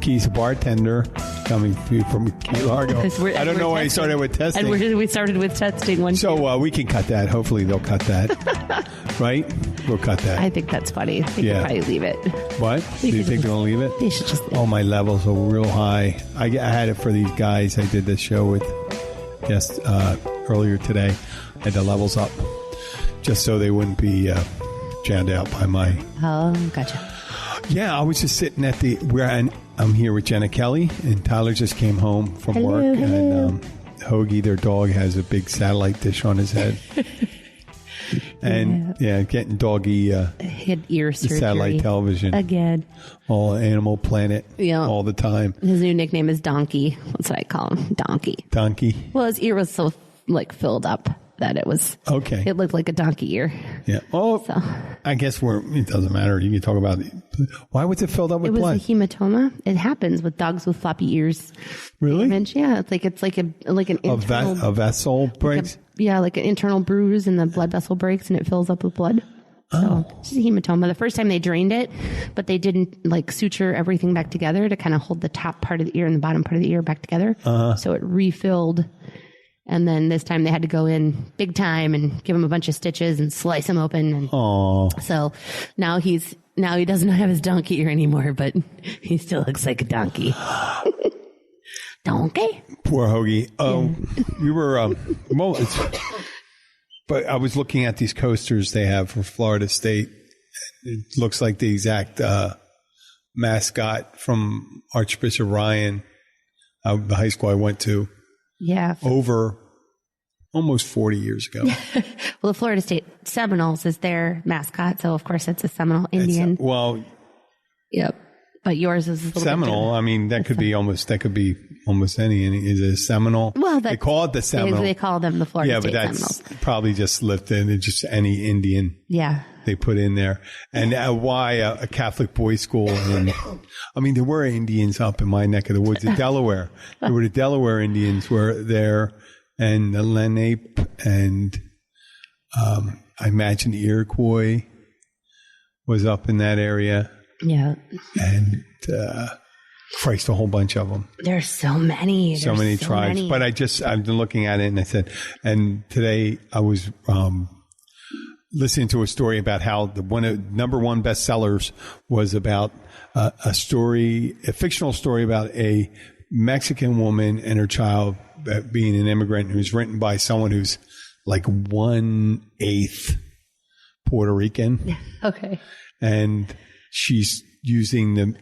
Keith's a bartender coming from Key Largo. I don't know why he started with testing. And we started with testing one. So we can cut that. Hopefully they'll cut that. Right? We'll cut that. I think that's funny. They could probably leave it. What? Do you think they're going to leave it? They should just leave it. Oh, my levels are real high. I had it for these guys. I did this show with guests earlier today. I had the levels up just so they wouldn't be drowned out by my... Oh, gotcha. Yeah, I was just sitting at I'm here with Jenna Kelly, and Tyler just came home from work. Hello. And Hoagie, their dog, has a big satellite dish on his head. And getting doggy had ear surgery. Satellite television again. All Animal Planet all the time. His new nickname is Donkey. That's what I call him. Donkey. Well, his ear was so filled up that it was okay. It looked like a donkey ear. Yeah. Oh, so. I guess it doesn't matter. You can talk about it. Why was it filled up with blood? It was a hematoma. It happens with dogs with floppy ears. Really? Yeah. It's like an internal, a vessel breaks. Like an internal bruise, and the blood vessel breaks, and it fills up with blood. So it's just a hematoma. The first time they drained it, but they didn't suture everything back together to kind of hold the top part of the ear and the bottom part of the ear back together. So it refilled. And then this time they had to go in big time and give him a bunch of stitches and slice him open. And so now he doesn't have his donkey ear anymore, but he still looks like a donkey. Donkey? Poor Hoagie. You were, but I was looking at these coasters they have for Florida State. It looks like the exact mascot from Archbishop Ryan, the high school I went to. Yeah. Over almost 40 years ago. Well, the Florida State Seminoles is their mascot, so of course it's a Seminole Indian. Yep. But yours is a little Seminole. I mean, that could be almost any. Is it a Seminole? Well, they call it the Seminole. They call them the Florida State Seminoles. Yeah, but that's probably just lifted. It's just any Indian. Yeah. They put in there. And why a Catholic boys' school? And, I mean, there were Indians up in my neck of the woods in Delaware. There were the Delaware Indians were there, and the Lenape, and I imagine the Iroquois was up in that area. Yeah. And Christ, a whole bunch of them. There's so many. So many tribes. But I've been looking at it, and I said, and today I was listening to a story about how number one bestsellers was about a fictional story about a Mexican woman and her child being an immigrant, who's written by someone who's like 1/8 Puerto Rican. Okay. And she's speaking in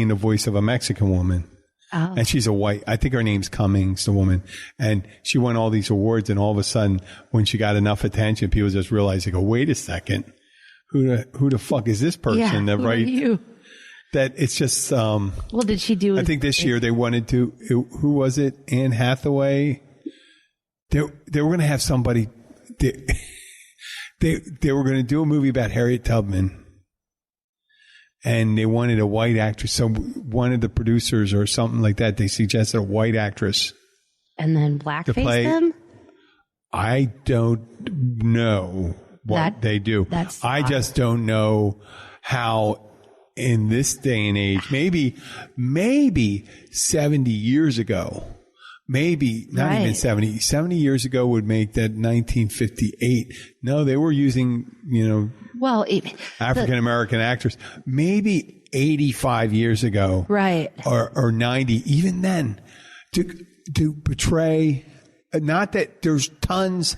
the voice of a Mexican woman. Oh. And she's a white, I think her name's Cummings, the woman. And she won all these awards, and all of a sudden, when she got enough attention, people just realized, they go, wait a second, who the fuck is this person? Yeah, who are you? That it's just, well, did she do? I think this year they wanted to, who was it? Anne Hathaway? They were going to have somebody, they were going to do a movie about Harriet Tubman. And they wanted a white actress. So one of the producers or something like that, they suggested a white actress. And then blackface them? I don't know what they do. I just don't know how in this day and age, maybe 70 years ago, maybe not even 70 years ago would make that 1958. No, they were using, African American actors. Maybe 85 years ago, right, or 90. Even then, to portray, not that there's tons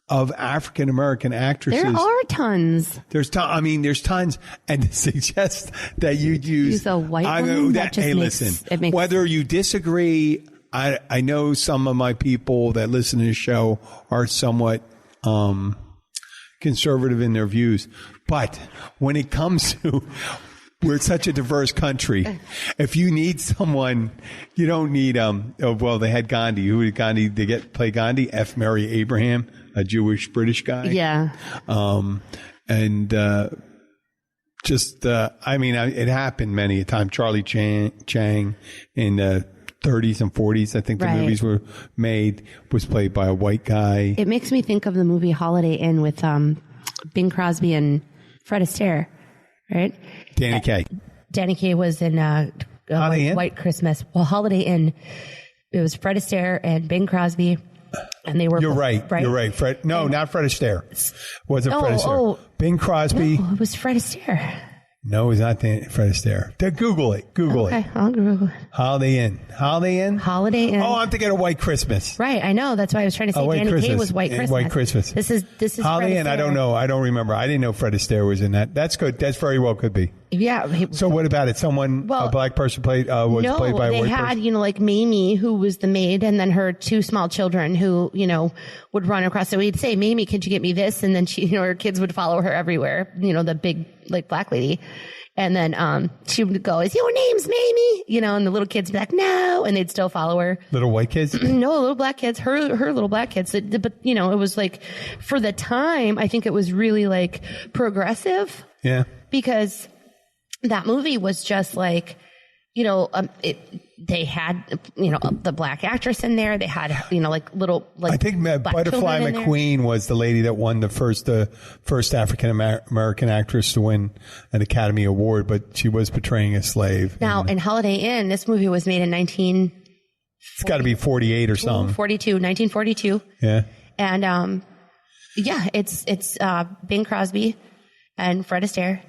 of African American actresses. There are tons. There's tons, and to suggest that you'd use a white woman. Listen, whether you disagree. I know some of my people that listen to the show are somewhat conservative in their views. But when it comes to, we're such a diverse country. If you need someone, you don't need, they had Gandhi. Who did Gandhi, play Gandhi? F. Mary Abraham, a Jewish British guy. Yeah. It happened many a time. Charlie Chang in the 30s and 40s, I think the movies were made, was played by a white guy. It makes me think of the movie Holiday Inn with Bing Crosby and Fred Astaire, right? Danny Kaye. Danny Kaye was in White Christmas. Well, Holiday Inn. It was Fred Astaire and Bing Crosby. And they were. You're right. You're right. Fred. No, not Fred Astaire. Wasn't Fred Astaire. Oh, Bing Crosby. No, it was Fred Astaire. No, it was not Fred Astaire. Google it. Okay, I'll Google it. Holiday Inn. Holiday Inn? Holiday Inn. Oh, I'm thinking of White Christmas. Right, I know. That's why I was trying to say Danny Kaye was White Christmas. White Christmas. This is Holiday Inn. I don't know. I don't remember. I didn't know Fred Astaire was in that. That's good. That's very well could be. Yeah. So what about it? A black person played by a white person? No, they had, like Mamie, who was the maid, and then her two small children who, would run across. So he'd say, Mamie, could you get me this? And then she, her kids would follow her everywhere, the big, black lady. And then she would go, is your name's Mamie? And the little kids would be like, no. And they'd still follow her. Little white kids? No, little black kids. Her little black kids. But, it was for the time, I think it was really progressive. Yeah. Because that movie was just they had, the black actress in there. They had, little, I think Butterfly McQueen was the lady that won the first African American actress to win an Academy Award, but she was portraying a slave. Now, in Holiday Inn, this movie was made in it's got to be 48 or something. 1942. Yeah. And, it's Bing Crosby and Fred Astaire.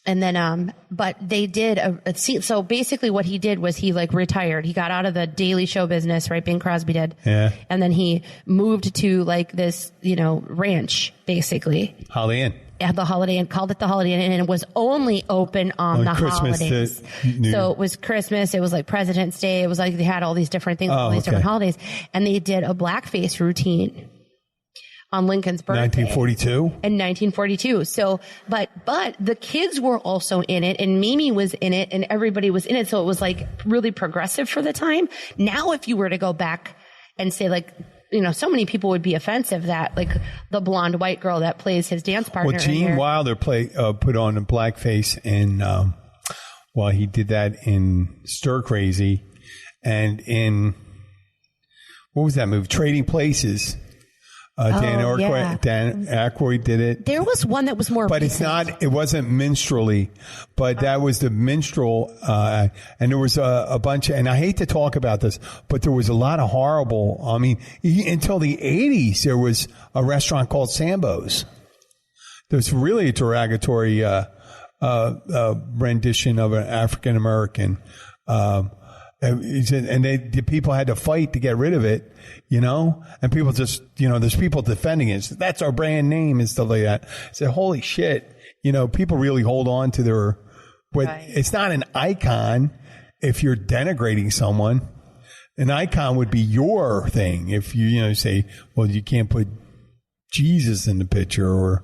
And then, but they did a scene. So basically what he did was he retired. He got out of the Daily Show business, right? Bing Crosby did. Yeah. And then he moved to this, ranch, basically. Holiday Inn. At the Holiday Inn, called it the Holiday Inn, and it was only open on the Christmas holidays. So it was Christmas. It was President's Day. It was they had all these different things, all these different holidays. And they did a blackface routine on Lincoln's birthday. 1942? In 1942. So, but the kids were also in it, and Mimi was in it, and everybody was in it. So it was really progressive for the time. Now, if you were to go back and say so many people would be offensive that the blonde white girl that plays his dance partner. Well, Gene Wilder put on a blackface he did that in Stir Crazy, and in, what was that movie? Trading Places. Dan Aykroyd did it. There was one that was more but recent. it wasn't minstrelly, but that was the minstrel, and there was a bunch of, and I hate to talk about this, but there was a lot of horrible, until the 80s, there was a restaurant called Sambo's. There's really a derogatory, rendition of an African American, and the people had to fight to get rid of it, and people just, there's people defending it. So that's our brand name and stuff like that. I said, holy shit, people really hold on to their, but right. It's not an icon if you're denigrating someone. An icon would be your thing. If you, say, well, you can't put Jesus in the picture or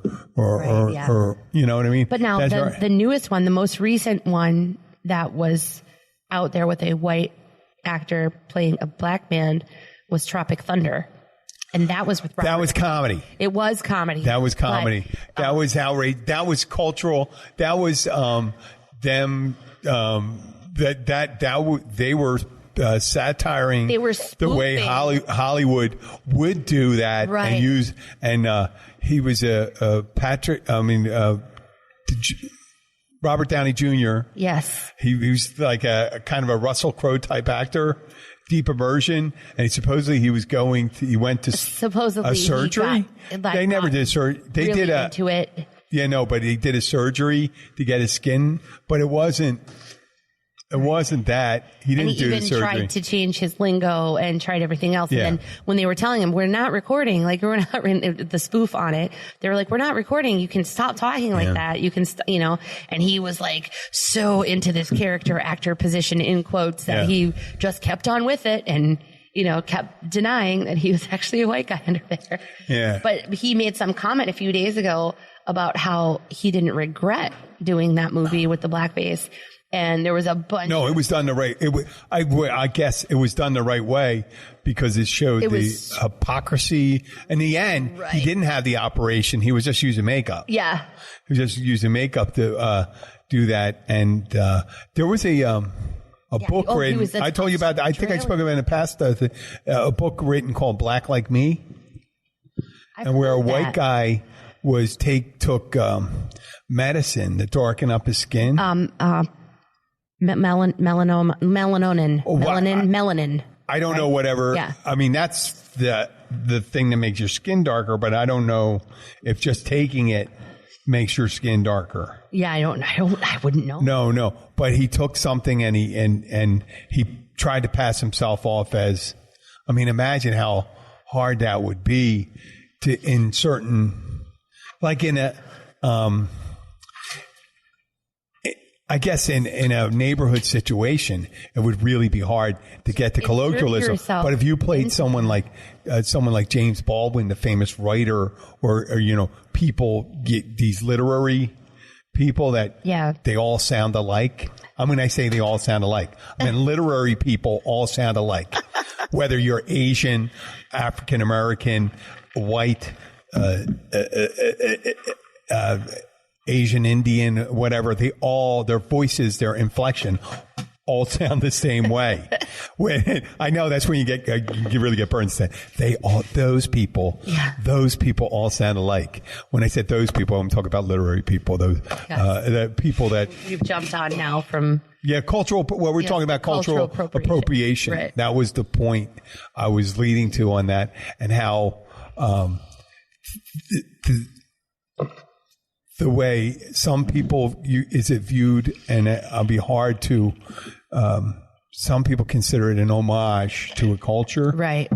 you know what I mean? But now the newest one, the most recent one that was out there with a white actor playing a black man was Tropic Thunder. And that was with Robert. That was comedy. It was comedy. That was comedy. But, that was outrage. That was cultural. That was them. They were satiring. They were spoofing the way Hollywood would do that, right. And use. And he was Robert Downey Jr. Yes. He was like a kind of a Russell Crowe type actor, deep immersion, and he went to supposedly a surgery. They never did surgery. They really did into it. Yeah, no, but he did a surgery to get his skin, but it wasn't that. He didn't do the surgery. He even tried to change his lingo and tried everything else. Yeah. And then when they were telling him, we're not recording, we're not the spoof on it. They were like, we're not recording. You can stop talking like that. You can, and he was so into this character actor position in quotes that he just kept on with it and, kept denying that he was actually a white guy under there. Yeah. But he made some comment a few days ago about how he didn't regret doing that movie with the blackface. And there was a bunch. No, it was done the right. I guess it was done the right way because it showed the hypocrisy. In the end, He didn't have the operation. He was just using makeup. Yeah, he was just using makeup to do that. And there was a book written. I told you about that. I think I spoke about it in the past. A book written called Black Like Me, where a white guy took medicine to darken up his skin. Melanin. I don't know, whatever. Yeah. I mean, that's the thing that makes your skin darker, but I don't know if just taking it makes your skin darker. Yeah, I wouldn't know. No. But he took something and he tried to pass himself off as, I mean, imagine how hard that would be to, in certain, like in a, I guess in a neighborhood situation, it would really be hard to get the colloquialism. But if you played someone like James Baldwin, the famous writer, or people, these literary people that they all sound alike. I mean, I say they all sound alike. I mean, literary people all sound alike. Whether you're Asian, African American, white, Asian, Indian, whatever, their voices, their inflection, all sound the same way. I know that's when you really get burned. Those people all sound alike. When I said those people, I'm talking about literary people. The people that you've jumped on now from cultural. Well, we're talking about cultural appropriation. Right. That was the point I was leading to on that, and how the way some people is it viewed, and it'll be hard to. Some people consider it an homage to a culture, right?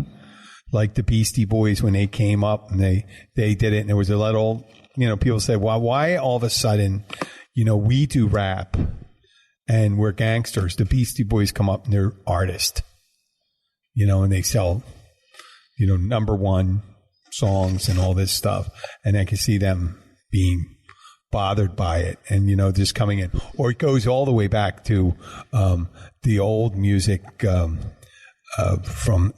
Like the Beastie Boys when they came up and they did it, and there was a little, people say, "Well, why all of a sudden, we do rap and we're gangsters? The Beastie Boys come up and they're artists, and they sell, #1 songs and all this stuff, and I can see them being bothered by it and just coming in, or it goes all the way back to the old music from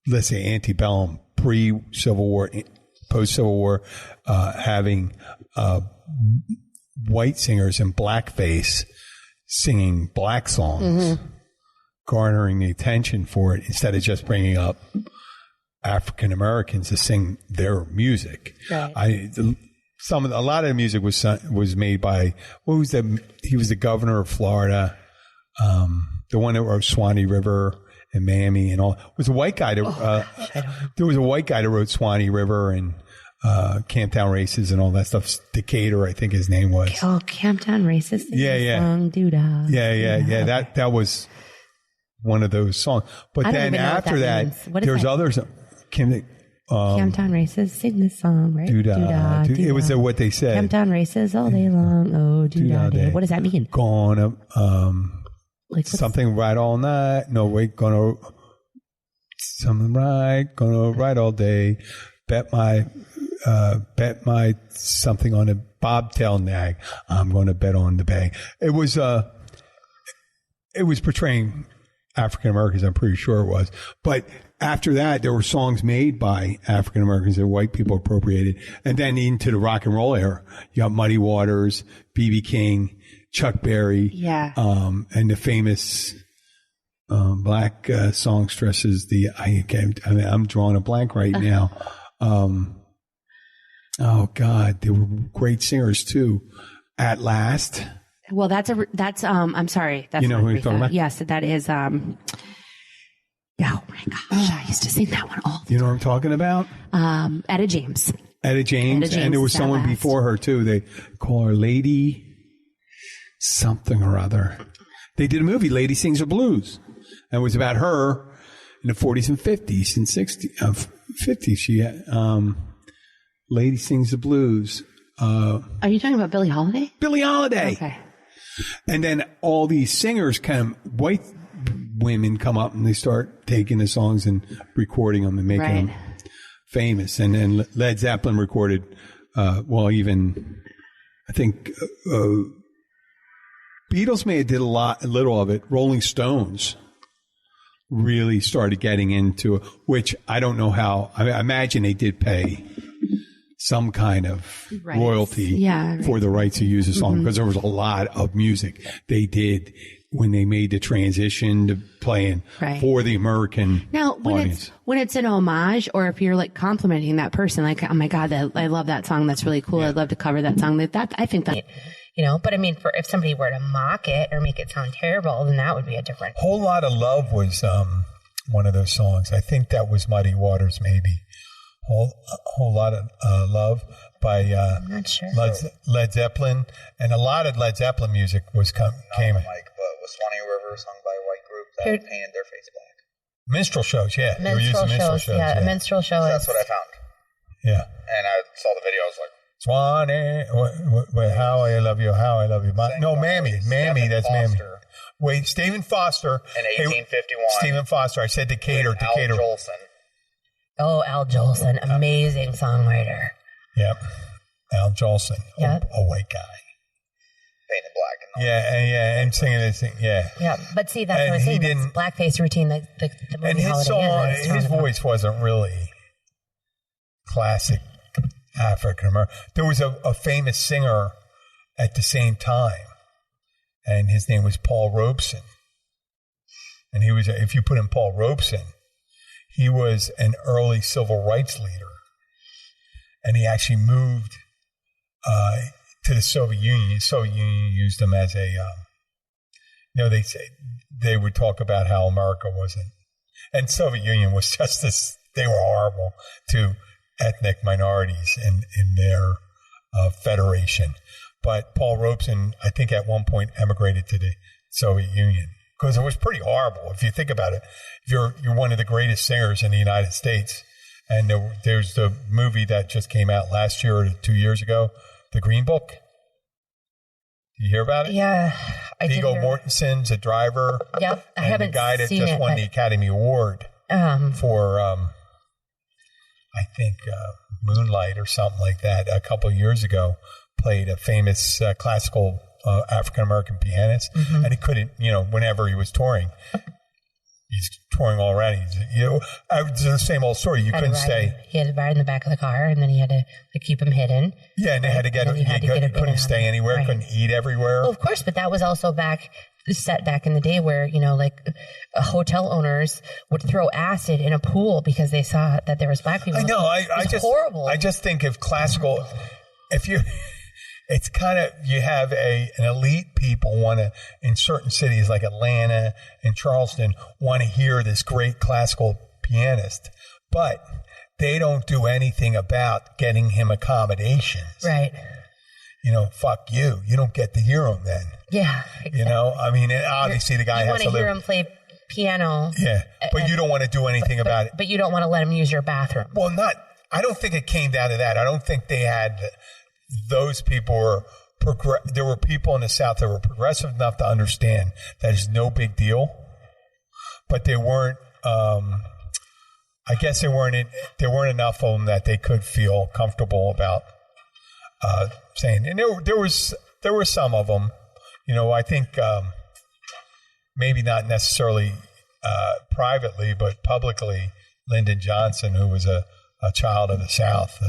let's say antebellum, pre-Civil War, post-Civil War, having white singers in blackface singing black songs, garnering the attention for it instead of just bringing up African Americans to sing their music. Right. A lot of the music was made by, he was the governor of Florida, the one that wrote Swanee River and Mammy and all. It was a white guy there was a white guy that wrote Swanee River and Camptown Races and all that stuff. Decatur, I think his name was. Oh, Camptown Races. Song, doo-dah. Yeah. That was one of those songs. But then after that, there's others. Camptown Races, sing this song, right? Doo-dah. It was what they said. Camptown Races all day long. Oh, doo-dah day. What does that mean? Gonna, something right all night. No, wait, gonna, something right, gonna ride all day. Bet my something on a bobtail nag. I'm gonna bet on the bay. It was portraying African Americans, I'm pretty sure it was. But after that, there were songs made by African Americans that white people appropriated. And then into the rock and roll era, you got Muddy Waters, B.B. King, Chuck Berry, and the famous black songstresses. I'm drawing a blank right now. Oh God, they were great singers too. At Last. Well, that's I'm sorry. That's who you're talking about? Yes, that is. Oh my gosh, I used to sing that one all the time. You know what I'm talking about? Etta James. Etta James, and there was someone before her too. They call her Lady something or other. They did a movie, Lady Sings the Blues, and it was about her in the 40s and 50s and 60s, 50s. She Lady Sings the Blues. Are you talking about Billie Holiday? Billie Holiday. Okay. And then all these singers white women come up and they start taking the songs and recording them and making them famous. And then Led Zeppelin recorded, even I think Beatles may have did a little of it. Rolling Stones really started getting into it, which I don't know how. I imagine they did pay some kind of Rights. royalty Yeah, right. for the rights to use the song, because there was a lot of music they did when they made the transition to playing Right. for the American Now, audience. when it's an homage, or if you're like complimenting that person, like, oh my God, I love that song. That's really cool. I'd love to cover that song. That I think that, but I mean, if somebody were to mock it or make it sound terrible, then that would be a different. Whole Lot of Love was one of those songs. I think that was Muddy Waters, maybe. Whole Lot of Love by I'm not sure. Led Zeppelin, and a lot of Led Zeppelin music came. Mike, but was Swanee River sung by a white group that painted their face black? Minstrel shows, yeah. They were using minstrel shows. Yeah, a minstrel show. That's what I found. Yeah. And I saw the video. I was like, Swanee, how I love you, how I love you. No, Mammy, that's Mammy. Wait, Stephen Foster. In 1851. Stephen Foster. I said Decatur. Al Jolson. Oh, Al Jolson, amazing songwriter. Yep. Al Jolson, Yep. a white guy. Painted black. And And singing this thing, yeah. Yeah, but see, that's And what I was he saying. didn't- That's blackface routine, the movie And his Holiday song, Inn that I was his talking about. voice wasn't really classic African American. There was a famous singer at the same time, and his name was Paul Robeson. And he was, if you put in Paul Robeson, he was an early civil rights leader. And he actually moved to the Soviet Union. The Soviet Union used him as a, they would talk about how America wasn't. And Soviet Union was just this, they were horrible to ethnic minorities in their federation. But Paul Robeson, I think at one point emigrated to the Soviet Union because it was pretty horrible. If you think about it, you're one of the greatest singers in the United States. And there's the movie that just came out last year or 2 years ago, The Green Book. Did you hear about it? Yeah, I did Viggo hear. Mortensen's a driver. Yep, I and haven't the guy that seen just it, won but- the Academy Award for, I think, Moonlight or something like that a couple of years ago, played a famous classical African-American pianist. Mm-hmm. And he couldn't, whenever he was touring, he's touring all around. It's the same old story. You couldn't stay. He had to ride in the back of the car, and then he had to keep him hidden. Yeah, and they had to get him. You couldn't stay anywhere. Right. Couldn't eat everywhere. Well, of course, but that was also set back in the day where, hotel owners would throw acid in a pool because they saw that there was black people. I know. It's horrible. I just think if classical, it's kind of, you have an elite people want to, in certain cities like Atlanta and Charleston, want to hear this great classical pianist, but they don't do anything about getting him accommodations. Right. Fuck you. You don't get to hear him then. Yeah. Exactly. Obviously the guy you has to want to hear live. him play piano. Yeah, but you don't want to do anything about it. But you don't want to let him use your bathroom. Well, I don't think it came down to that. I don't think they had, those people were, there were people in the South that were progressive enough to understand that is no big deal, but they weren't, I guess there weren't enough of them that they could feel comfortable about saying, and there were some of them, I think maybe not necessarily privately, but publicly, Lyndon Johnson, who was a child of the South,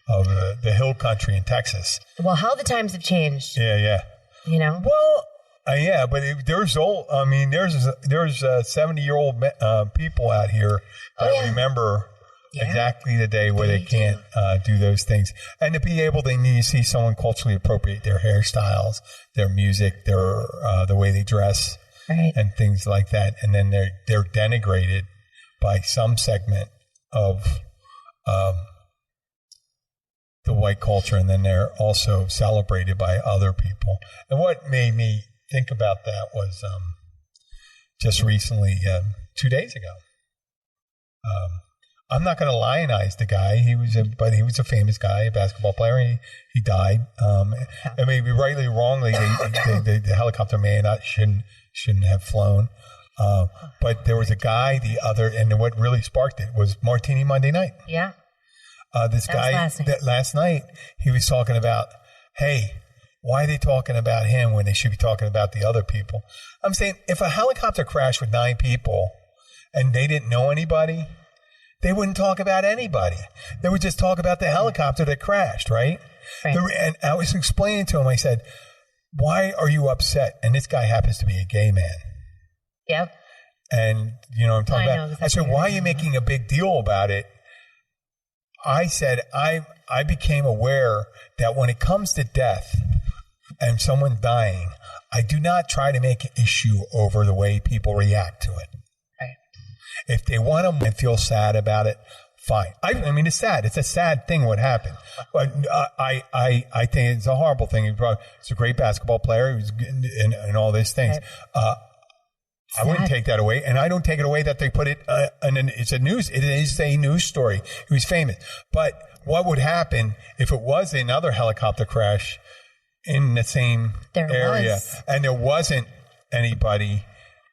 of the hill country in Texas. Well, how the times have changed. Yeah. Well, but there's 70-year-old people out here that remember exactly the day where they can't do those things. And to be able, they need to see someone culturally appropriate their hairstyles, their music, their the way they dress, right, and things like that. And then they're denigrated by some segment of the white culture, and then they're also celebrated by other people. And what made me think about that was just recently, 2 days ago. I'm not going to lionize the guy. He was a famous guy, a basketball player. He died. And maybe rightly or wrongly, the helicopter shouldn't have flown. But there was a guy and what really sparked it was Martini Monday Night. Yeah. This guy last night, he was talking about, hey, why are they talking about him when they should be talking about the other people? I'm saying if a helicopter crashed with 9 people and they didn't know anybody, they wouldn't talk about anybody. They would just talk about the helicopter that crashed, right? And I was explaining to him, I said, why are you upset? And this guy happens to be a gay man. Yep. And, I'm talking about, exactly. I said, why are you making a big deal about it? I said, I became aware that when it comes to death and someone dying, I do not try to make an issue over the way people react to it. Right. If they want to feel sad about it, fine. I mean, it's sad. It's a sad thing what happened. But I think it's a horrible thing. He's a great basketball player. He was and all these things. Right. I wouldn't take that away, and I don't take it away that they put it. It is a news story. He was famous, but what would happen if it was another helicopter crash in the same area, and there wasn't anybody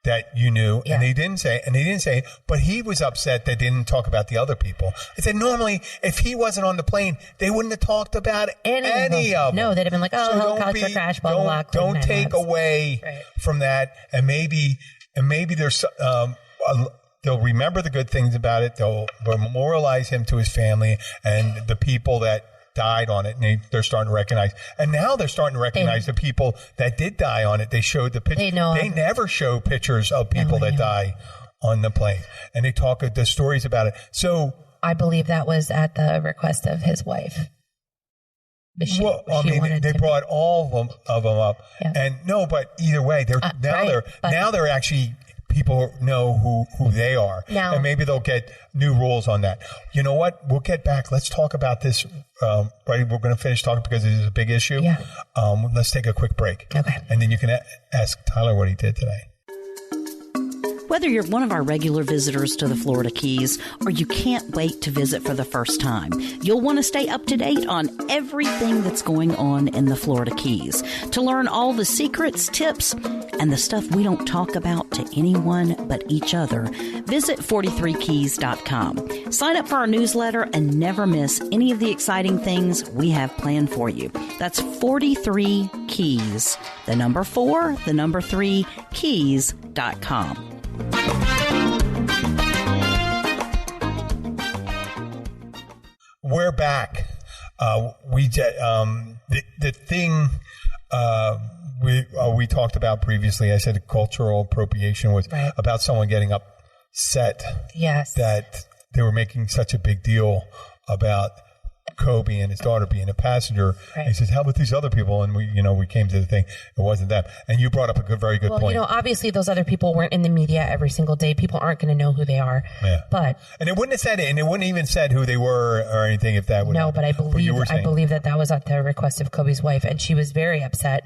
that you knew, and they didn't say, but he was upset they didn't talk about the other people. I said, normally, if he wasn't on the plane, they wouldn't have talked about any of them. No, they'd have been like, helicopter crash, blah, blah, blah. Don't take away from that, and maybe there's, they'll remember the good things about it. They'll memorialize him to his family and the people that died on it, and they're starting to recognize. And now they're starting to recognize the people that did die on it. They showed the pictures. They never show pictures of people that die on the plane, and they talk the stories about it. So I believe that was at the request of his wife. They brought all of them up, and but either way, they're actually. People know who they are, and maybe they'll get new rules on that. You know what? We'll get back. Let's talk about this. Right, we're going to finish talking because it is a big issue. Yeah. Let's take a quick break. Okay. And then you can ask Tyler what he did today. Whether you're one of our regular visitors to the Florida Keys or you can't wait to visit for the first time, you'll want to stay up to date on everything that's going on in the Florida Keys. To learn all the secrets, tips, and the stuff we don't talk about to anyone but each other, visit 43keys.com. Sign up for our newsletter and never miss any of the exciting things we have planned for you. That's 43 Keys, the number 4, the number 3, keys.com. We're back. The thing we talked about previously, I said cultural appropriation was about someone getting upset that they were making such a big deal about Kobe and his daughter being a passenger. Right. He says, how about these other people? And we came to the thing. It wasn't them. And you brought up a very good point. Obviously those other people weren't in the media every single day. People aren't going to know who they are. Yeah. And it wouldn't have said it, and it wouldn't even said who they were or anything if that would. No, but I believe that was at the request of Kobe's wife, and she was very upset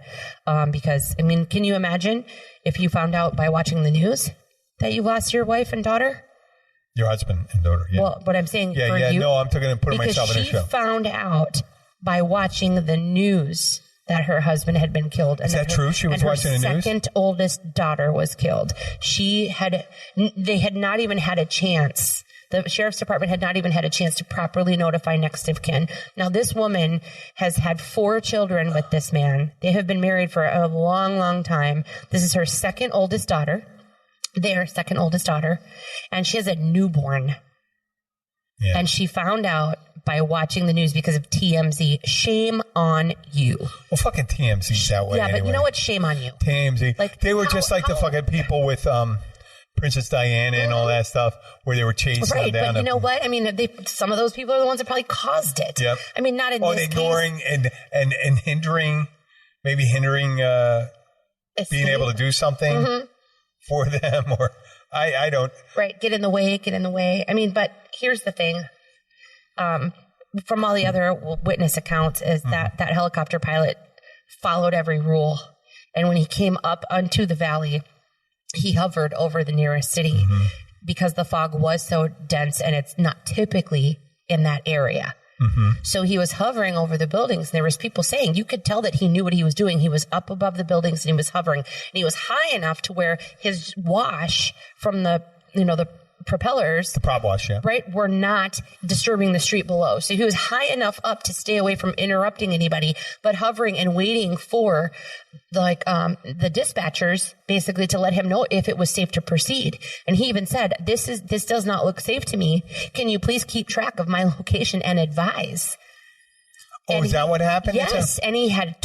because, can you imagine if you found out by watching the news that you lost your wife and daughter? Your husband and daughter, yeah. Well, what I'm saying you... No, I'm going to put myself in a show. Because she found out by watching the news that her husband had been killed. Is that true? She was watching the news? Her second oldest daughter was killed. They had not even had a chance. The sheriff's department had not even had a chance to properly notify next of kin. Now, this woman has had 4 children with this man. They have been married for a long, long time. This is her second oldest daughter. Their second oldest daughter, and she has a newborn. Yeah. And she found out by watching the news because of TMZ. Shame on you. Well, fucking TMZ's that way. Yeah, but you know what? Shame on you. TMZ. They were just like the fucking people with Princess Diana and all that stuff, where they were chasing them down. But you know what? Some of those people are the ones that probably caused it. Yep. Not in this ignoring case. and hindering being able to do something. Mm-hmm. For them, or I don't. Right, get in the way. But here's the thing. From all the other witness accounts is that helicopter pilot followed every rule. And when he came up onto the valley, he hovered over the nearest city because the fog was so dense and it's not typically in that area. Mm-hmm. So he was hovering over the buildings. There was people saying you could tell that he knew what he was doing. He was up above the buildings and he was hovering, and he was high enough to where his wash from the propellers, the prop wash, yeah, right, were not disturbing the street below. So he was high enough up to stay away from interrupting anybody, but hovering and waiting for the dispatchers basically to let him know if it was safe to proceed. And he even said, this does not look safe to me. Can you please keep track of my location and advise? Oh, is that what happened? Yes. And he had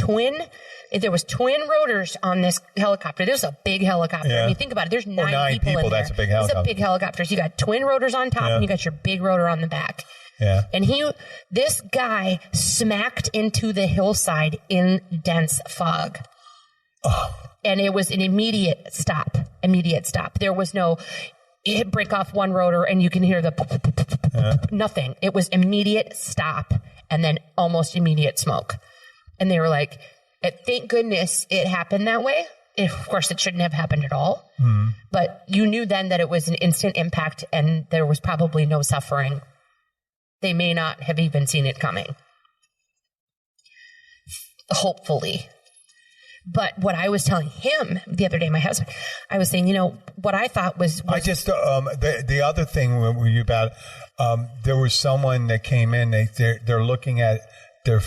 there was twin rotors on this helicopter. This was a big helicopter. Yeah. I mean, think about it. There's nine people in there. That's a big helicopter. It's a big helicopter. So you got twin rotors on top and you got your big rotor on the back. Yeah. And this guy smacked into the hillside in dense fog. Oh. And it was an immediate stop. There was no break off one rotor and you can hear the nothing. It was immediate stop and then almost immediate smoke. And they were like, thank goodness it happened that way. Of course, it shouldn't have happened at all. But you knew then that it was an instant impact and there was probably no suffering. They may not have even seen it coming. Hopefully. But what I was telling him the other day, my husband, I was saying, what I thought was I just the other thing were you about there was someone that came in. They're looking at their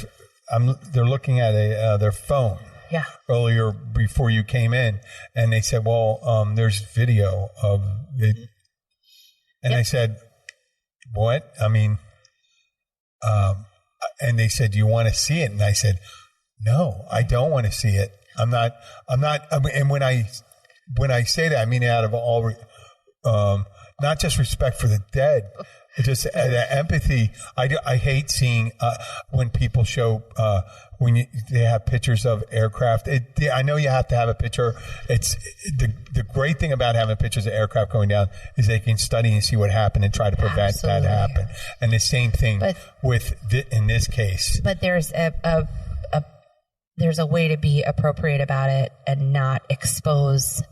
phone. Yeah. Earlier before you came in, and they said, "Well, there's video of it," and I said, "What?" I mean, and they said, "Do you want to see it?" And I said, "No, I don't want to see it. I'm not. I mean, and when I say that, I mean it out of all, not just respect for the dead, but just the empathy. I hate seeing when people show when they have pictures of aircraft. I know you have to have a picture. It's the great thing about having pictures of aircraft going down is they can study and see what happened and try to prevent that to happen. And the same thing in this case. But there's a way to be appropriate about it and not expose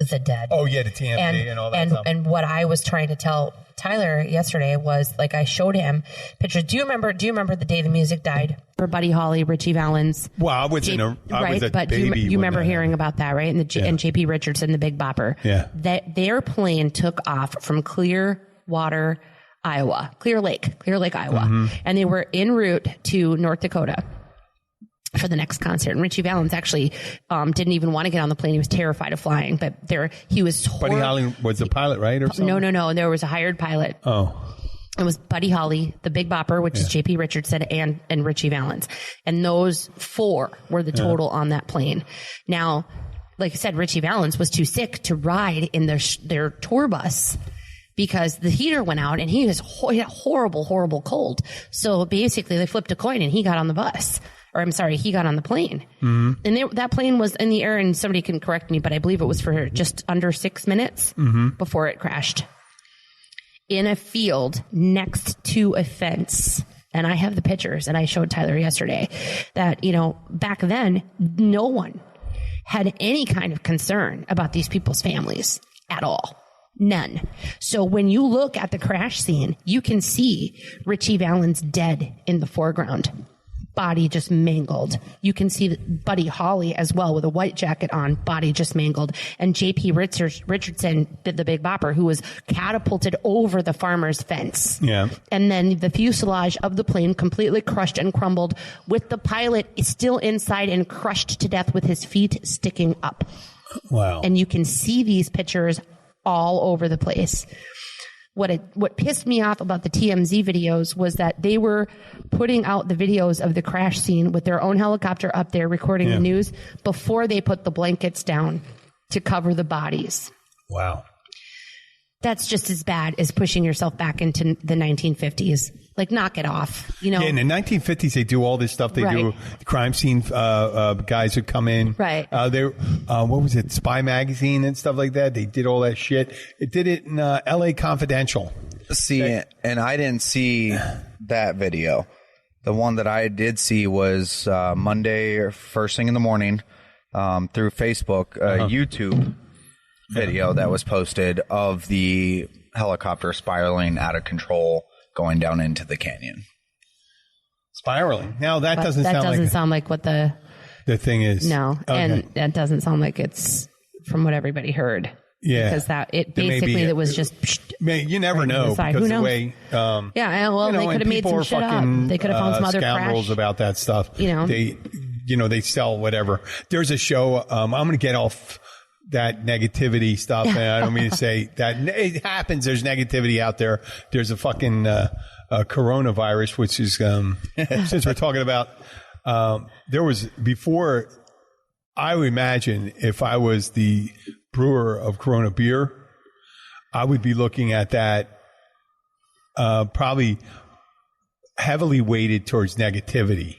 the dead. Oh yeah, the TMZ and all that stuff. And what I was trying to tell Tyler yesterday was, like, I showed him pictures. Do you remember the day the music died? For Buddy Holly, Richie Valens. Well, I was a but baby. you remember hearing about that, right? And and JP Richardson, the Big Bopper. Yeah. That their plane took off from Clear Lake, Iowa, and they were en route to North Dakota for the next concert. And Richie Valens actually didn't even want to get on the plane. He was terrified of flying, but he was Buddy Holly was the pilot, right? Or something? No. There was a hired pilot. Oh. It was Buddy Holly, the Big Bopper, which is JP Richardson, and Richie Valens. And those four were the total on that plane. Now, like I said, Richie Valens was too sick to ride in their tour bus because the heater went out and he had horrible, horrible cold. So basically they flipped a coin and he got on the bus. Or I'm sorry, he got on the plane. Mm-hmm. And that plane was in the air, and somebody can correct me, but I believe it was for just under 6 minutes before it crashed. In a field next to a fence. And I have the pictures, and I showed Tyler yesterday that, back then, no one had any kind of concern about these people's families at all. None. So when you look at the crash scene, you can see Richie Valens dead in the foreground. Body just mangled. You can see Buddy Holly as well with a white jacket on, body just mangled. And JP Richardson, the Big Bopper, who was catapulted over the farmer's fence. Yeah. And then the fuselage of the plane completely crushed and crumbled with the pilot still inside and crushed to death with his feet sticking up. Wow. And you can see these pictures all over the place. What pissed me off about the TMZ videos was that they were putting out the videos of the crash scene with their own helicopter up there recording the news before they put the blankets down to cover the bodies. Wow. That's just as bad as pushing yourself back into the 1950s. Like, knock it off. Yeah, in the 1950s, they do all this stuff. They do crime scene guys who come in. Right. What was it? Spy Magazine and stuff like that. They did all that shit. It did it in L.A. Confidential. See, and I didn't see that video. The one that I did see was Monday or first thing in the morning through Facebook, YouTube video that was posted of the helicopter spiraling out of control going down into the canyon. Spiraling. Now that doesn't sound like what the thing is. No, okay. And that doesn't sound like it's from what everybody heard. Yeah. Because it There may be basically it was just. You never know side. because Who the knows? way. Yeah, well, they could have made some shit up. They could have found some other scoundrels crash. about that stuff. They sell whatever. There's a show. I'm going to get off that negativity stuff, and I don't mean to say that it happens. There's negativity out there. There's a fucking coronavirus, which is since we're talking about. There was before. I would imagine if I was the brewer of Corona beer, I would be looking at that probably heavily weighted towards negativity.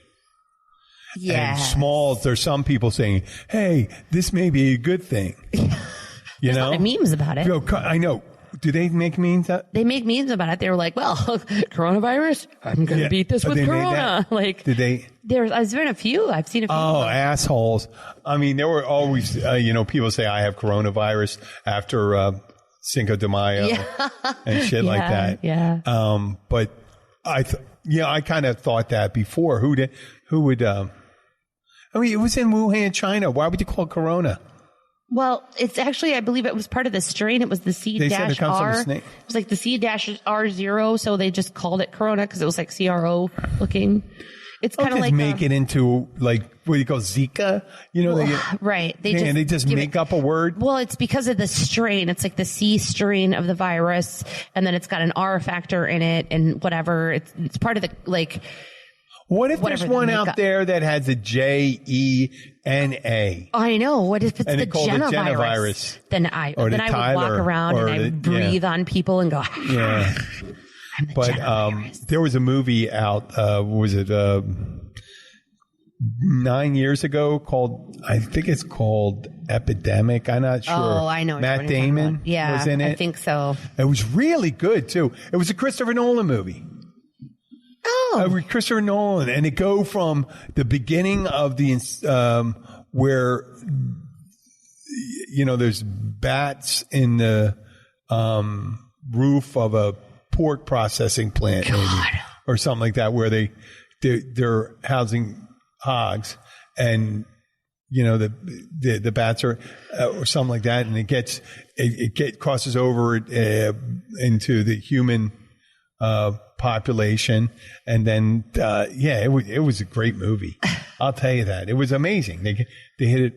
Yeah. And there's some people saying, hey, this may be a good thing. You know? A lot of memes about it. I know. Do they make memes? They make memes about it. They were like, well, coronavirus, I'm going to beat this with corona. Like, did they? There's been a few. I've seen a few. Oh, assholes. I mean, there were always, people say I have coronavirus after Cinco de Mayo and shit like that. Yeah. But I kind of thought that before. Who would, it was in Wuhan, China. Why would you call it corona? Well, it's actually, I believe it was part of the strain. It was the C-R. It was like the C-R0, so they just called it corona because it was like CRO looking. It's kind of like make it into like what do you call Zika? Right? They just make up a word. Well, it's because of the strain. It's like the C strain of the virus, and then it's got an R factor in it, and whatever. It's part of the like. What if there's one out there that has a JENA? I know. What if it's and the Jenna virus? Then I would walk around and I would breathe on people and go. Yeah. But there was a movie out. Was it 9 years ago? I think it's called Epidemic. I'm not sure. Oh, I know. Matt Damon was in it. I think so. It was really good too. It was a Christopher Nolan movie. Oh, Christopher Nolan, and it go from the beginning of the where there's bats in the roof of a pork processing plant, maybe, or something like that, where they're housing hogs, and the bats are or something like that, and it crosses over into the human population, and then it was a great movie. I'll tell you that. It was amazing. They hit it.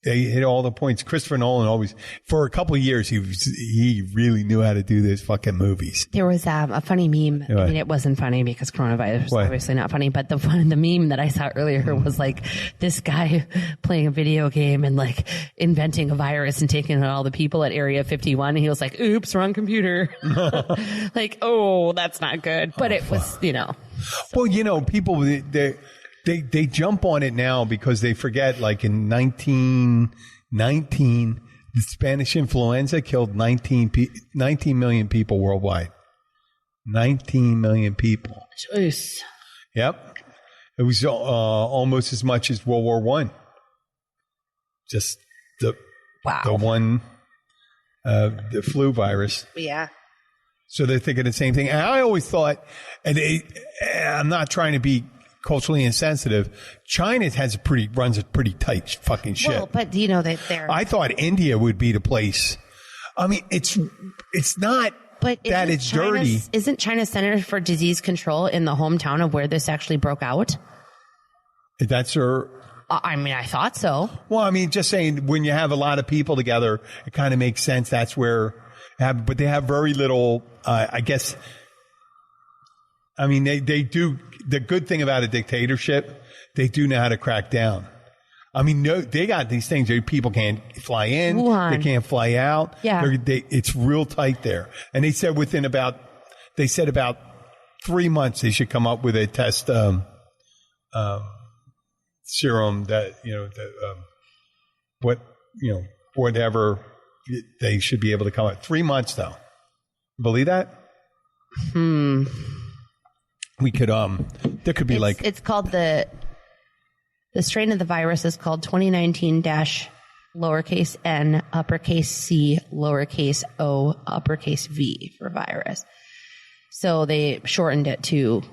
They hit all the points. Christopher Nolan always, for a couple of years, he really knew how to do those fucking movies. There was a funny meme. What? I mean, it wasn't funny because coronavirus is obviously not funny, but the meme that I saw earlier was like this guy playing a video game and like inventing a virus and taking out all the people at Area 51. And he was like, oops, wrong computer. Like, oh, that's not good. But it was, Well, people, They jump on it now because they forget, like in 1919, the Spanish influenza killed 19 million people worldwide. 19 million people. Jeez. Yep. It was almost as much as World War I. Just the flu virus. Yeah. So they're thinking the same thing. And I always thought, I'm not trying to be culturally insensitive. China runs a pretty tight fucking ship. Well, but that they're. I thought India would be the place. I mean, it's not but that it's dirty. Isn't China's Center for Disease Control in the hometown of where this actually broke out? That's her. I mean, I thought so. Well, I mean, just saying, when you have a lot of people together, it kind of makes sense. That's where. But they have very little. I guess. I mean, they do. The good thing about a dictatorship, they do know how to crack down. I mean, they got these things where people can't fly in, Wuhan. They can't fly out. Yeah. It's real tight there. And they said about 3 months they should come up with a test serum that whatever they should be able to come up. 3 months though. Believe that? We could there could be it's called the strain of the virus is called 2019 lowercase n uppercase c lowercase o uppercase v for virus. So they shortened it to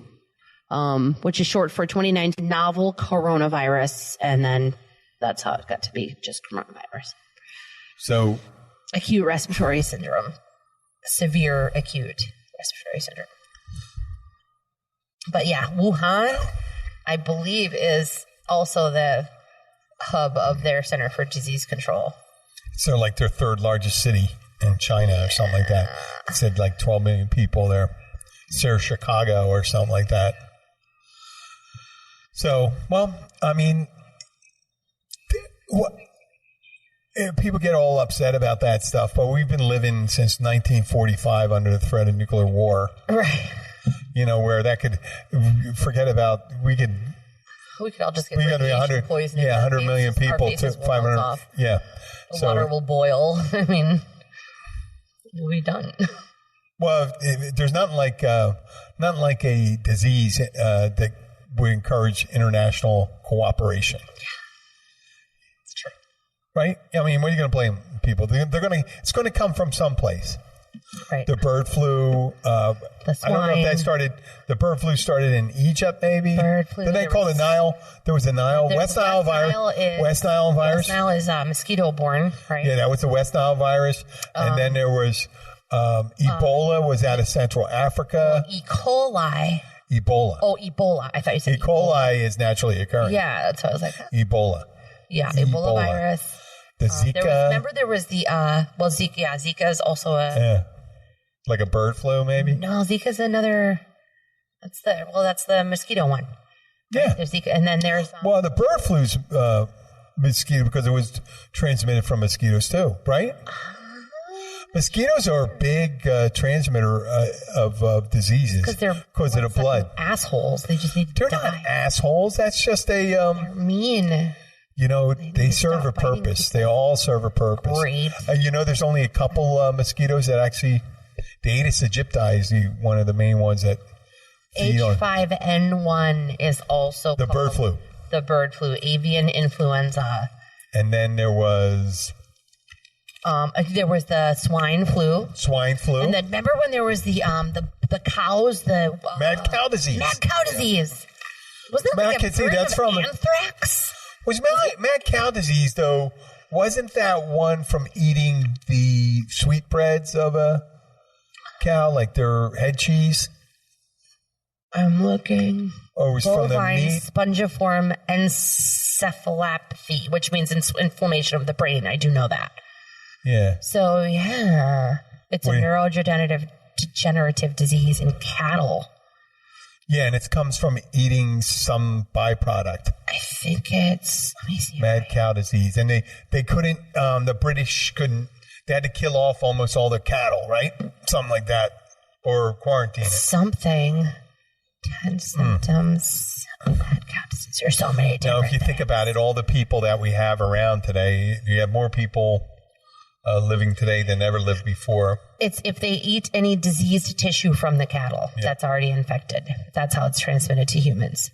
which is short for 2019 novel coronavirus, and then that's how it got to be just coronavirus. So acute respiratory syndrome, severe acute respiratory syndrome. But yeah, Wuhan, I believe, is also the hub of their Center for Disease Control. So like their third largest city in China or something like that. It said like 12 million people there. It's near Chicago or something like that. So, well, I mean, people get all upset about that stuff, but we've been living since 1945 under the threat of nuclear war. Right. You know, where that could, forget about, we could all just get be 100, poisoning. 100 million people to 500. Off. Yeah. The water will boil. I mean, we'll be done. Well, there's not like a disease that would encourage international cooperation. Yeah, it's true. Right? I mean, what are you going to blame people? It's going to come from someplace. Right. The bird flu. The swine. I don't know if the bird flu started in Egypt, maybe. Bird flu. Did they call it Nile? There was the Nile. West Nile virus. West Nile virus. West Nile is mosquito-borne, right? Yeah, that was the West Nile virus. And then there was Ebola was out of Central Africa. E. coli. Ebola. Oh, Ebola. I thought you said E. coli is naturally occurring. Yeah, that's what I was like. Ebola. Yeah, Ebola virus. The Zika. There was the, Zika. Yeah, Zika is also like a bird flu, maybe? No, Zika's another. That's the mosquito one. Yeah. There's Zika, and then there's. Well, the bird flu's mosquito because it was transmitted from mosquitoes too, right? Mosquitoes are a big transmitter of diseases because of the blood. Assholes. They just need to die. They're not assholes. That's just They're mean. You know, they serve a purpose. They all serve a purpose. Great. You know, there's only a couple mosquitoes that actually, the Aedes aegypti is one of the main ones that H5N1 is also the bird flu. The bird flu, avian influenza. And then there was the swine flu. Swine flu. And then remember when there was the cows, the mad cow disease. Mad cow disease. Wasn't that like a version that's of from anthrax? Was mad cow disease though? Wasn't that one from eating the sweetbreads of a cow, like their head cheese? I'm looking. Or it was from the meat? Spongiform encephalopathy, which means inflammation of the brain. I do know that. Yeah. So, yeah. It's a neurodegenerative disease in cattle. Yeah, and it comes from eating some byproduct. I think it's, let me see. Mad cow disease. And they couldn't, the British couldn't, they had to kill off almost all their cattle, right? Something like that. Or quarantine it. Something. 10 symptoms of mad cow disease. There's so many different Now, if you think about it, all the people that we have around today, you have more people living today than ever lived before. It's if they eat any diseased tissue from the cattle that's already infected. That's how it's transmitted to humans.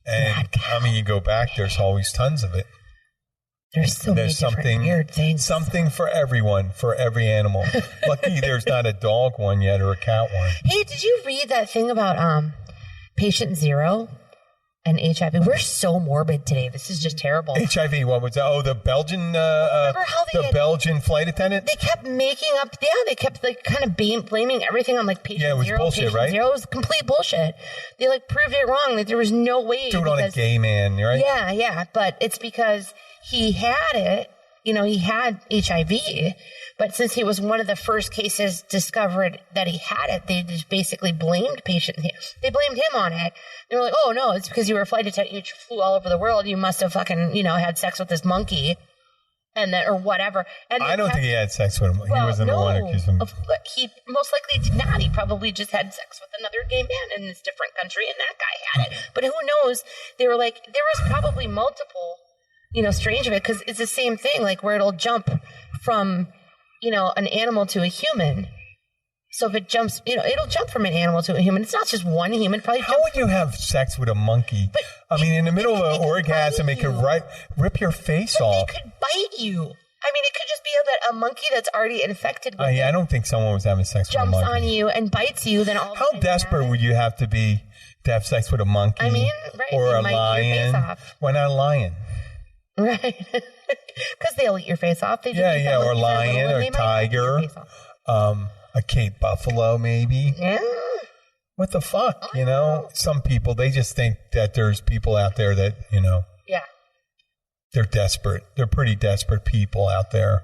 And I mean, you go back, there's always tons of it. There's so many different weird things. Something for everyone, for every animal. Lucky there's not a dog one yet or a cat one. Hey, did you read that thing about patient zero and HIV? We're so morbid today. This is just terrible. HIV, what was that? Oh, the Belgian, Belgian flight attendant? They kept making up, they kept like kind of blaming everything on like patient zero. Yeah, it was bullshit, patient right? Zero. It was complete bullshit. They like proved it wrong, that there was no way. Do it on a gay man, right? Yeah, but it's because he had it, he had HIV, but since he was one of the first cases discovered that he had it, they just basically blamed they blamed him on it. They were like, oh no, it's because you were a flight attendant, you flew all over the world, you must have fucking, had sex with this monkey, and then, or whatever. And I don't think he had sex with him. He wasn't the one accused him. He most likely did not. He probably just had sex with another gay man in this different country, and that guy had it. But who knows? They were like, there was probably multiple strange of it, because it's the same thing, like where it'll jump from, an animal to a human. So if it jumps, it'll jump from an animal to a human. It's not just one human. Probably. How would you have sex with a monkey? In the middle of an orgasm, it could rip your face off. It could bite you. I mean, it could just be that a monkey that's already infected with I don't think someone was having sex with a monkey. Jumps on you and bites you, then all. How desperate would you have to be to have sex with a monkey? I mean, right? Or a lion? Why not a lion? Right. Because they'll eat your face off. They just eat that or little lion one, or they might eat your tiger. face off. A Cape buffalo, maybe. Yeah. What the fuck? You know, some people, they just think that there's people out there that, you know, Yeah. they're desperate. They're pretty desperate people out there.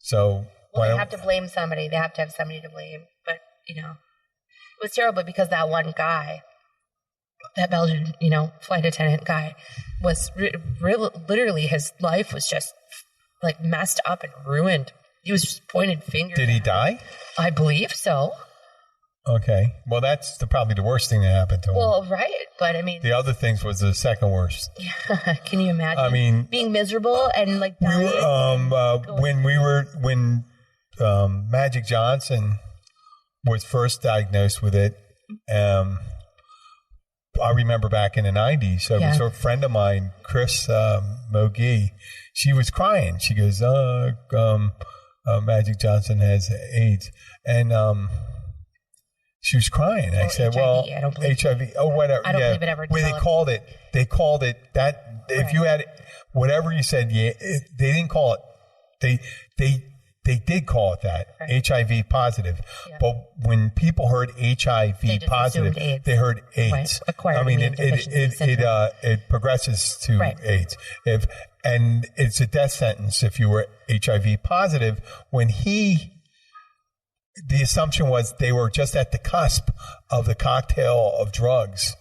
So, Well, they have to blame somebody. They have to have somebody to blame. But, you know, it was terrible because that one guy, that Belgian, you know, flight attendant guy, was literally his life was just like messed up and ruined. He was just pointed fingers. Did he die? I believe so. Okay. Well, that's probably the worst thing that happened to him. Well, right. But I mean, The other things was the second worst. can you imagine? I mean, being miserable and like we dying? were when Magic Johnson was first diagnosed with it. I remember back in the 90s, it was a friend of mine, Chris Mogi. She was crying. She goes, Magic Johnson has AIDS. And she was crying. I said, HIV, well, I don't believe HIV, whatever. I don't believe it ever Well, developed. they called it that. If you had whatever you said, they didn't call it. They did call it that, Right. HIV positive. Yeah. But when people heard HIV They just positive, assumed AIDS. they heard AIDS. Right. Acquired I mean, immune deficiency syndrome. it progresses to Right. AIDS. And it's a death sentence if you were HIV positive. When the assumption was they were just at the cusp of the cocktail of drugs.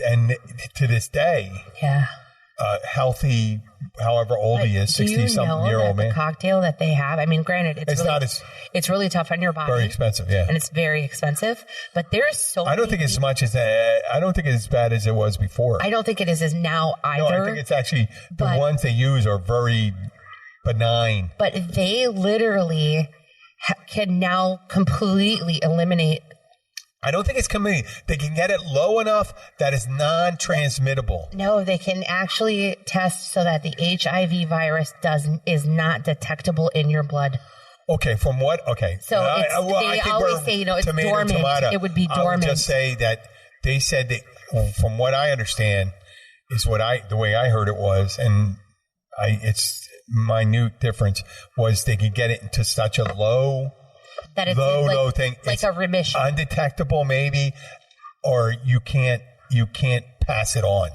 And to this day, Yeah. healthy, however old he is, 60-something-year-old man. The cocktail that they have, I mean, granted, it's really tough on your body. Very expensive, yeah. And it's very expensive. But there's so I don't many think it's as people- much as that. I don't think it's as bad as it was before. I don't think it is as now either. No, I think it's actually the But- ones they use are very benign. But they literally can now completely eliminate. I don't think it's coming. They can get it low enough that it's non-transmittable. No, they can actually test so that the HIV virus is not detectable in your blood. Okay, from what? Okay. So I they think always we're say, it's tomato, dormant. tomato. It would be I would dormant. just say that they said that, from what I understand, is the way I heard it was, and it's minute difference, was they could get it into such a low thing. Like It's a remission. undetectable, maybe, or you can't pass it on.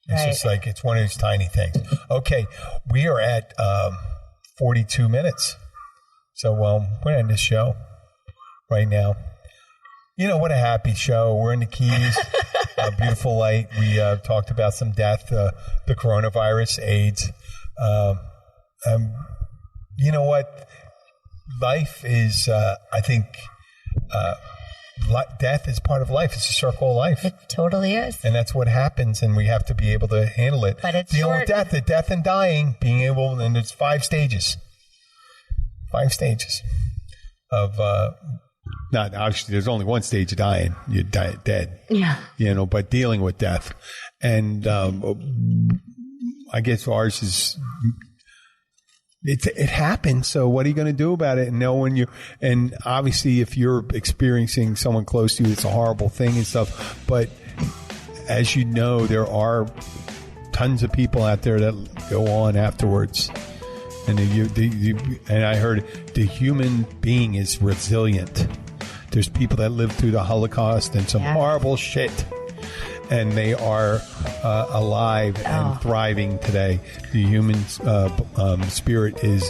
It's Right. just like it's one of those tiny things. Okay, we are at 42 minutes, so we're gonna end this show right now. You know what a happy show. We're in the Keys, beautiful light. We talked about some death, the coronavirus, AIDS. You know what? Life is, I think, death is part of life. It's a circle of life. It totally is. And that's what happens, and we have to be able to handle it. But it's dealing short. with death and dying, being able, and there's 5 stages. 5 stages of. Not actually. There's only one stage of dying. You die dead. Yeah. You know, but dealing with death, and I guess ours is. It happens. So what are you going to do about it? And obviously if you're experiencing someone close to you, it's a horrible thing and stuff. But as you know, there are tons of people out there that go on afterwards. And and I heard the human being is resilient. There's people that lived through the Holocaust and some horrible shit. And they are alive and thriving today. The human spirit is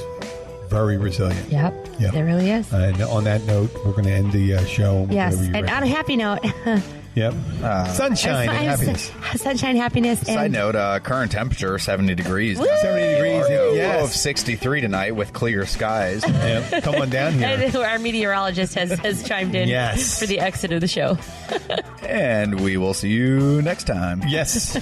very resilient. Yep. There really is. And on that note, we're going to end the show. Yes. And on a happy note. Yep. Sunshine and happiness. Sunshine, happiness. And Side note, current temperature 70 degrees. 70 degrees. Low Yes. of 63 tonight with clear skies. Yep. Come on down here. And our meteorologist has chimed in Yes. for the exit of the show. And we will see you next time. Yes.